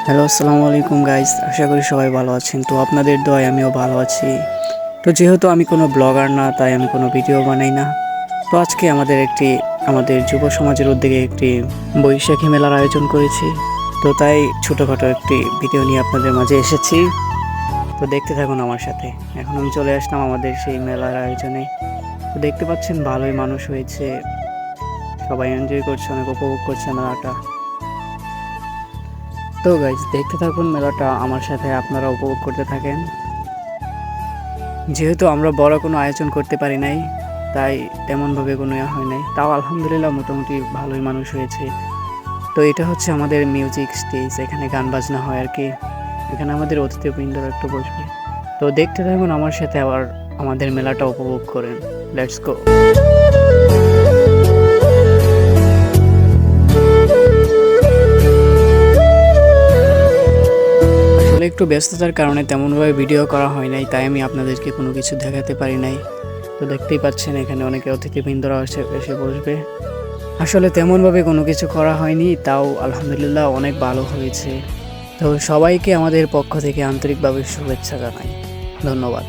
Hello, আসসালামু আলাইকুম guys. আশা করি সবাই ভালো আছেন। তো আপনাদের দোয়ায় আমিও ভালো আছি। তো যেহেতু আমি কোনো ব্লগার না, তাই আমি কোনো ভিডিও বানাই না। তো আজকে আমাদের যুব সমাজের উদ্যোগে একটি বৈশাখী মেলার আয়োজন করেছি। তো তাই ছোটোখাটো একটি ভিডিও নিয়ে আপনাদের মাঝে এসেছি। তো দেখতে থাকুন আমার সাথে। এখন আমি চলে আসলাম আমাদের সেই মেলার আয়োজনে। তো দেখতে পাচ্ছেন ভালোই মানুষ হয়েছে, সবাই এনজয় করছে, অনেক উপভোগ করছে মেলাটা। তো গাইজ দেখতে থাকুন মেলাটা আমার সাথে, আপনারা উপভোগ করতে থাকেন। যেহেতু আমরা বড় কোনো আয়োজন করতে পারি নাই, তাই তেমনভাবে কোনো হয় নাই, তাও আলহামদুলিল্লাহ মোটামুটি ভালোই মানুষ হয়েছে। তো এটা হচ্ছে আমাদের মিউজিক স্টেজ, এখানে গান বাজনা হয় আর কি। এখানে আমাদের অতিথিবৃন্দরা একটু বসবে। তো দেখতে থাকুন আমার সাথে, আবার আমাদের মেলাটা উপভোগ করেন। Let's go. আসলে একটু ব্যস্ততার কারণে তেমনভাবে ভিডিও করা হয় নাই, তাই আমি আপনাদেরকে কোনো কিছু দেখাতে পারি নাই। তো দেখতেই পাচ্ছেন এখানে অনেকে অতিথিবৃন্দরা এসে বসবে। আসলে তেমনভাবে কোনো কিছু করা হয়নি, তাও আলহামদুলিল্লাহ অনেক ভালো হয়েছে। তো সবাইকে আমাদের পক্ষ থেকে আন্তরিকভাবে শুভেচ্ছা জানাই। ধন্যবাদ।